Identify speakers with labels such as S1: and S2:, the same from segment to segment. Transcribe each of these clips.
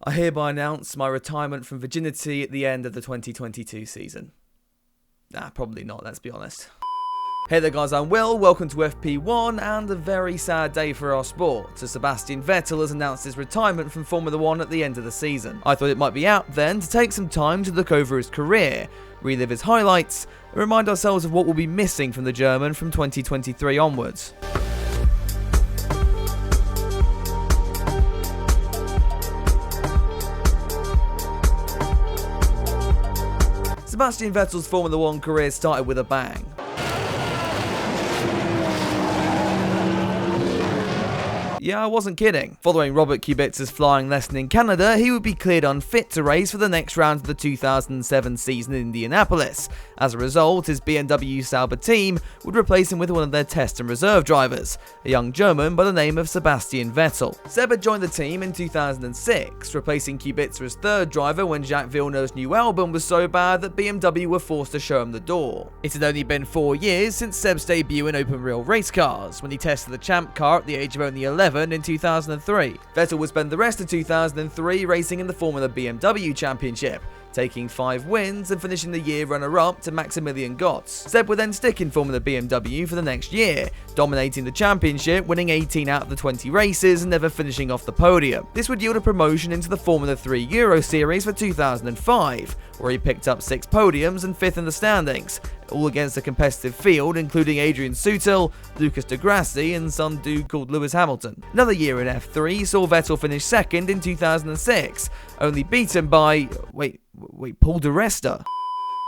S1: I hereby announce my retirement from virginity at the end of the 2022 season. Nah, probably not, let's be honest. Hey there guys, I'm Will, welcome to FP1, and a very sad day for our sport, as Sebastian Vettel has announced his retirement from Formula 1 at the end of the season. I thought it might be apt then to take some time to look over his career, relive his highlights, and remind ourselves of what will be missing from the German from 2023 onwards. Sebastian Vettel's Formula 1 career started with a bang. Yeah, I wasn't kidding. Following Robert Kubica's flying lesson in Canada, he would be cleared unfit to race for the next round of the 2007 season in Indianapolis. As a result, his BMW Sauber team would replace him with one of their test and reserve drivers, a young German by the name of Sebastian Vettel. Seb had joined the team in 2006, replacing Kubica as third driver when Jacques Villeneuve's new album was so bad that BMW were forced to show him the door. It had only been 4 years since Seb's debut in open-wheel race cars, when he tested the Champ car at the age of only 11 in 2003. Vettel would spend the rest of 2003 racing in the Formula BMW Championship, taking 5 wins and finishing the year runner-up to Maximilian Götz. Seb would then stick in Formula BMW for the next year, dominating the championship, winning 18 out of the 20 races and never finishing off the podium. This would yield a promotion into the Formula 3 Euro Series for 2005, where he picked up 6 podiums and 5th in the standings, all against a competitive field including Adrian Sutil, Lucas de Grassi and some dude called Lewis Hamilton. Another year in F3 saw Vettel finish second in 2006, only beaten by, wait, Paul di Resta.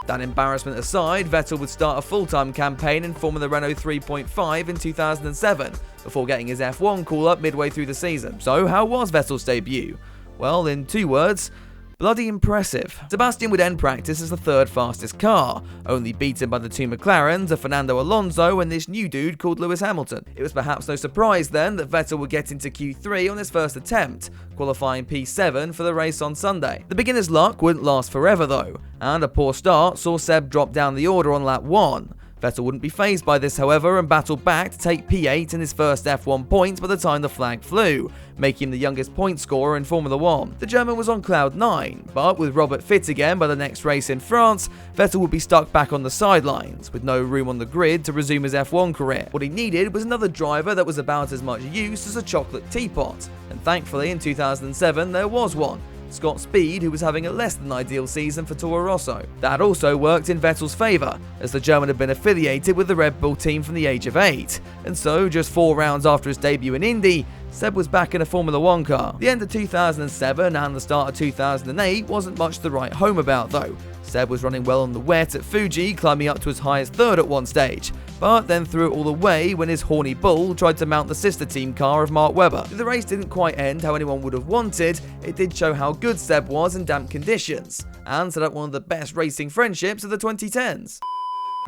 S1: That embarrassment aside, Vettel would start a full-time campaign in Formula Renault 3.5 in 2007, before getting his F1 call-up midway through the season. So how was Vettel's debut? Well, in 2 words, bloody impressive. Sebastian would end practice as the 3rd fastest car, only beaten by the 2 McLarens of Fernando Alonso and this new dude called Lewis Hamilton. It was perhaps no surprise then that Vettel would get into Q3 on his first attempt, qualifying P7 for the race on Sunday. The beginner's luck wouldn't last forever though, and a poor start saw Seb drop down the order on lap 1. Vettel wouldn't be fazed by this, however, and battled back to take P8 in his first F1 points by the time the flag flew, making him the youngest point scorer in Formula 1. The German was on cloud 9, but with Robert fit again by the next race in France, Vettel would be stuck back on the sidelines, with no room on the grid to resume his F1 career. What he needed was another driver that was about as much use as a chocolate teapot, and thankfully in 2007 there was one. Scott Speed, who was having a less than ideal season for Toro Rosso. That also worked in Vettel's favour, as the German had been affiliated with the Red Bull team from the age of 8, and so just 4 rounds after his debut in Indy, Seb was back in a Formula 1 car. The end of 2007 and the start of 2008 wasn't much to write home about though. Seb was running well on the wet at Fuji, climbing up to as high as 3rd at one stage, but then threw it all away when his horny bull tried to mount the sister team car of Mark Webber. The race didn't quite end how anyone would have wanted, it did show how good Seb was in damp conditions, and set up one of the best racing friendships of the 2010s.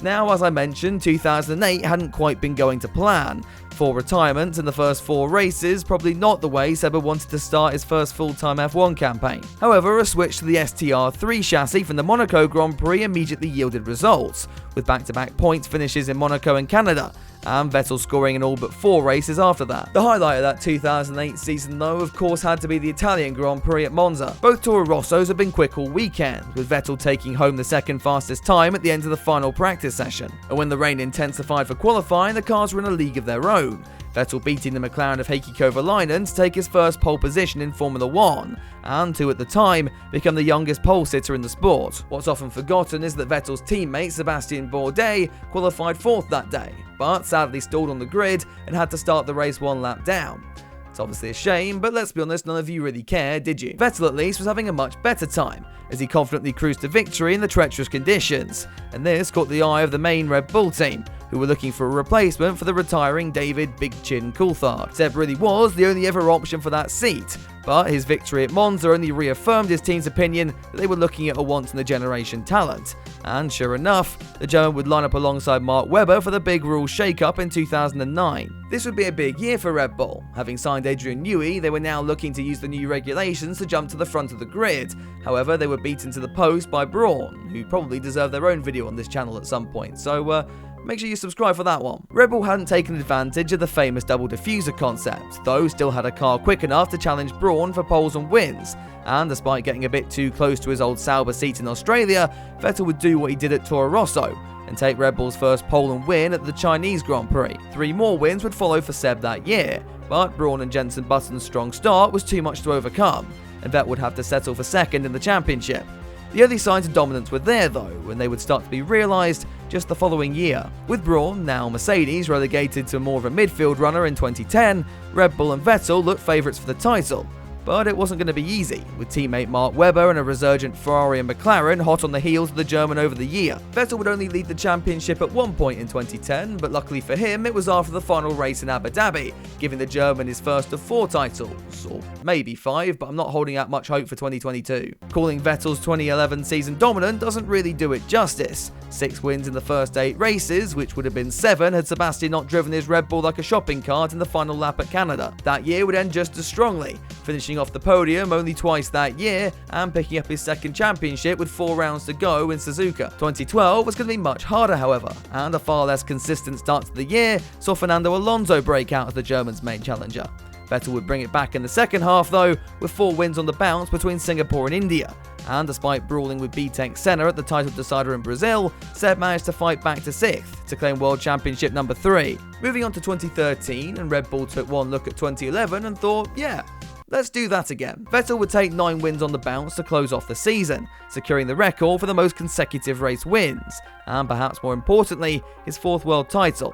S1: Now, as I mentioned, 2008 hadn't quite been going to plan. 4 retirements in the first 4 races, probably not the way Seb wanted to start his first full-time F1 campaign. However, a switch to the STR3 chassis from the Monaco Grand Prix immediately yielded results, with back-to-back points finishes in Monaco and Canada, and Vettel scoring in all but 4 races after that. The highlight of that 2008 season though, of course, had to be the Italian Grand Prix at Monza. Both Toro Rossos have been quick all weekend, with Vettel taking home the 2nd fastest time at the end of the final practice session. And when the rain intensified for qualifying, the cars were in a league of their own, Vettel beating the McLaren of Heikki Kovalainen to take his first pole position in Formula 1, and to, at the time, become the youngest pole sitter in the sport. What's often forgotten is that Vettel's teammate Sebastian Bourdais qualified 4th that day, but sadly stalled on the grid and had to start the race 1 lap down. It's obviously a shame, but let's be honest, none of you really cared, did you? Vettel at least was having a much better time, as he confidently cruised to victory in the treacherous conditions, and this caught the eye of the main Red Bull team, who were looking for a replacement for the retiring David Big Chin Coulthard. Seb really was the only ever option for that seat, but his victory at Monza only reaffirmed his team's opinion that they were looking at a once-in-a-generation talent. And sure enough, the German would line up alongside Mark Webber for the big rules shake-up in 2009. This would be a big year for Red Bull. Having signed Adrian Newey, they were now looking to use the new regulations to jump to the front of the grid. However, they were beaten to the post by Brawn, who probably deserve their own video on this channel at some point, so Make sure you subscribe for that one. Red Bull hadn't taken advantage of the famous double diffuser concept, though still had a car quick enough to challenge Brawn for poles and wins, and despite getting a bit too close to his old Sauber seat in Australia, Vettel would do what he did at Toro Rosso, and take Red Bull's first pole and win at the Chinese Grand Prix. 3 more wins would follow for Seb that year, but Brawn and Jenson Button's strong start was too much to overcome, and Vettel would have to settle for second in the championship. The early signs of dominance were there though, and they would start to be realised just the following year. With Brawn, now Mercedes, relegated to more of a midfield runner in 2010, Red Bull and Vettel looked favourites for the title. But it wasn't going to be easy, with teammate Mark Webber and a resurgent Ferrari and McLaren hot on the heels of the German over the year. Vettel would only lead the championship at one point in 2010, but luckily for him, it was after the final race in Abu Dhabi, giving the German his first of 4 titles, or maybe 5, but I'm not holding out much hope for 2022. Calling Vettel's 2011 season dominant doesn't really do it justice. 6 wins in the first 8 races, which would have been 7 had Sebastian not driven his Red Bull like a shopping cart in the final lap at Canada. That year would end just as strongly, finishing off the podium only twice that year and picking up his second championship with 4 rounds to go in Suzuka. 2012 was going to be much harder, however, and a far less consistent start to the year saw Fernando Alonso break out as the German's main challenger. Vettel would bring it back in the second half though, with 4 wins on the bounce between Singapore and India. And despite brawling with B-Tech Senna at the title decider in Brazil, Seb managed to fight back to 6th to claim World Championship number 3. Moving on to 2013, and Red Bull took one look at 2011 and thought, yeah, let's do that again. Vettel would take 9 wins on the bounce to close off the season, securing the record for the most consecutive race wins, and perhaps more importantly, his 4th world title.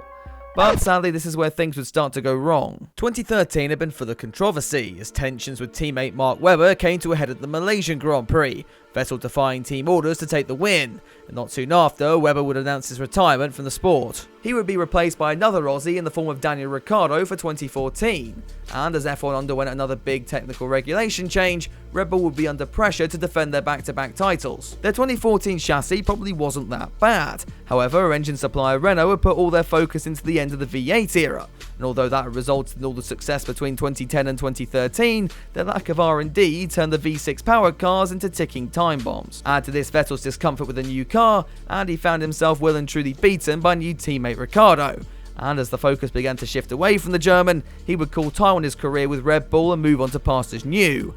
S1: But sadly, this is where things would start to go wrong. 2013 had been full of controversy, as tensions with teammate Mark Webber came to a head at the Malaysian Grand Prix, Vettel defying team orders to take the win, and not soon after, Webber would announce his retirement from the sport. He would be replaced by another Aussie in the form of Daniel Ricciardo for 2014, and as F1 underwent another big technical regulation change, Red Bull would be under pressure to defend their back-to-back titles. Their 2014 chassis probably wasn't that bad, however, engine supplier Renault had put all their focus into the end of the V8 era, and although that resulted in all the success between 2010 and 2013, their lack of R&D turned the V6 powered cars into ticking time bombs. Add to this Vettel's discomfort with a new car, and he found himself well and truly beaten by new teammate Ricciardo. And as the focus began to shift away from the German, he would call time on his career with Red Bull and move on to pastures new: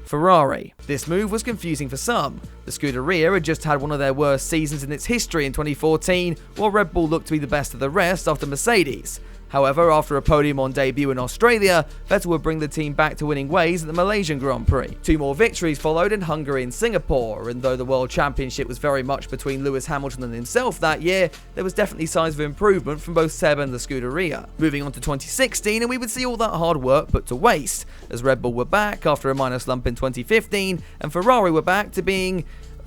S1: Ferrari. This move was confusing for some. The Scuderia had just had one of their worst seasons in its history in 2014, while Red Bull looked to be the best of the rest after Mercedes. However, after a podium on debut in Australia, Vettel would bring the team back to winning ways at the Malaysian Grand Prix. 2 more victories followed in Hungary and Singapore, and though the World Championship was very much between Lewis Hamilton and himself that year, there was definitely signs of improvement from both Seb and the Scuderia. Moving on to 2016, and we would see all that hard work put to waste, as Red Bull were back after a minor slump in 2015, and Ferrari were back to being,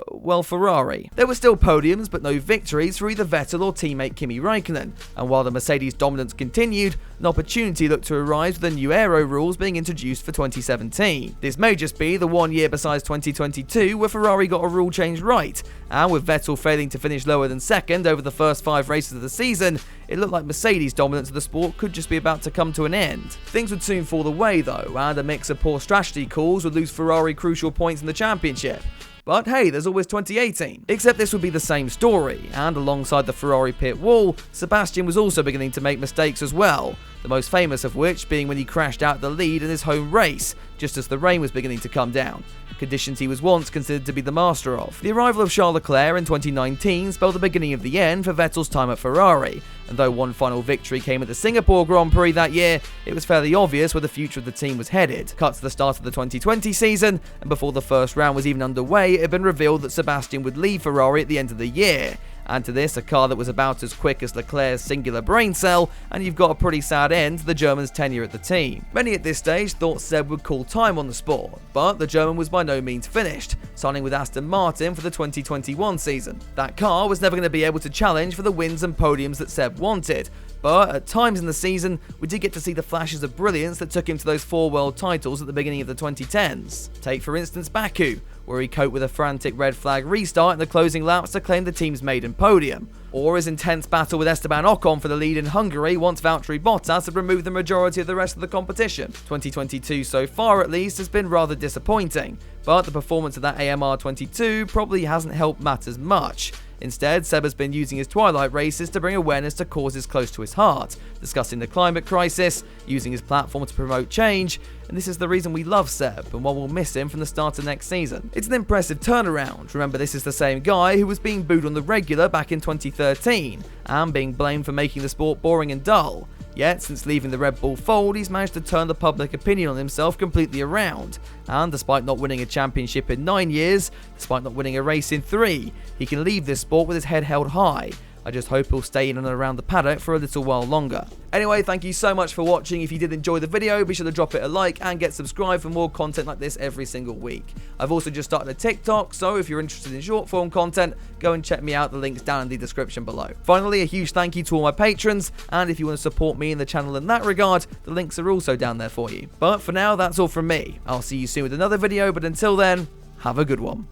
S1: well, Ferrari. There were still podiums, but no victories for either Vettel or teammate Kimi Räikkönen, and while the Mercedes dominance continued, an opportunity looked to arise with the new aero rules being introduced for 2017. This may just be the one year besides 2022 where Ferrari got a rule change right, and with Vettel failing to finish lower than second over the first 5 races of the season, it looked like Mercedes' dominance of the sport could just be about to come to an end. Things would soon fall away though, and a mix of poor strategy calls would lose Ferrari crucial points in the championship. But hey, there's always 2018. Except this would be the same story, and alongside the Ferrari pit wall, Sebastian was also beginning to make mistakes as well, the most famous of which being when he crashed out the lead in his home race, just as the rain was beginning to come down, conditions he was once considered to be the master of. The arrival of Charles Leclerc in 2019 spelled the beginning of the end for Vettel's time at Ferrari, and though one final victory came at the Singapore Grand Prix that year, it was fairly obvious where the future of the team was headed. Cut to the start of the 2020 season, and before the first round was even underway, it had been revealed that Sebastian would leave Ferrari at the end of the year. Add to this a car that was about as quick as Leclerc's singular brain cell, and you've got a pretty sad end to the German's tenure at the team. Many at this stage thought Seb would call time on the sport, but the German was by no means finished, signing with Aston Martin for the 2021 season. That car was never going to be able to challenge for the wins and podiums that Seb wanted, but at times in the season, we did get to see the flashes of brilliance that took him to those 4 world titles at the beginning of the 2010s. Take for instance Baku, where he coped with a frantic red flag restart in the closing laps to claim the team's maiden podium, or his intense battle with Esteban Ocon for the lead in Hungary once Valtteri Bottas had removed the majority of the rest of the competition. 2022 so far at least has been rather disappointing, but the performance of that AMR 22 probably hasn't helped matters much. Instead, Seb has been using his twilight races to bring awareness to causes close to his heart, discussing the climate crisis, using his platform to promote change, and this is the reason we love Seb and why we'll miss him from the start of next season. It's an impressive turnaround. Remember, this is the same guy who was being booed on the regular back in 2013 and being blamed for making the sport boring and dull. Yet, since leaving the Red Bull fold, he's managed to turn the public opinion on himself completely around. And despite not winning a championship in 9 years, despite not winning a race in 3, he can leave this sport with his head held high. I just hope he'll stay in and around the paddock for a little while longer. Anyway, thank you so much for watching. If you did enjoy the video, be sure to drop it a like and get subscribed for more content like this every single week. I've also just started a TikTok, so if you're interested in short form content, go and check me out. The link's down in the description below. Finally, a huge thank you to all my patrons, and if you want to support me and the channel in that regard, the links are also down there for you. But for now, that's all from me. I'll see you soon with another video, but until then, have a good one.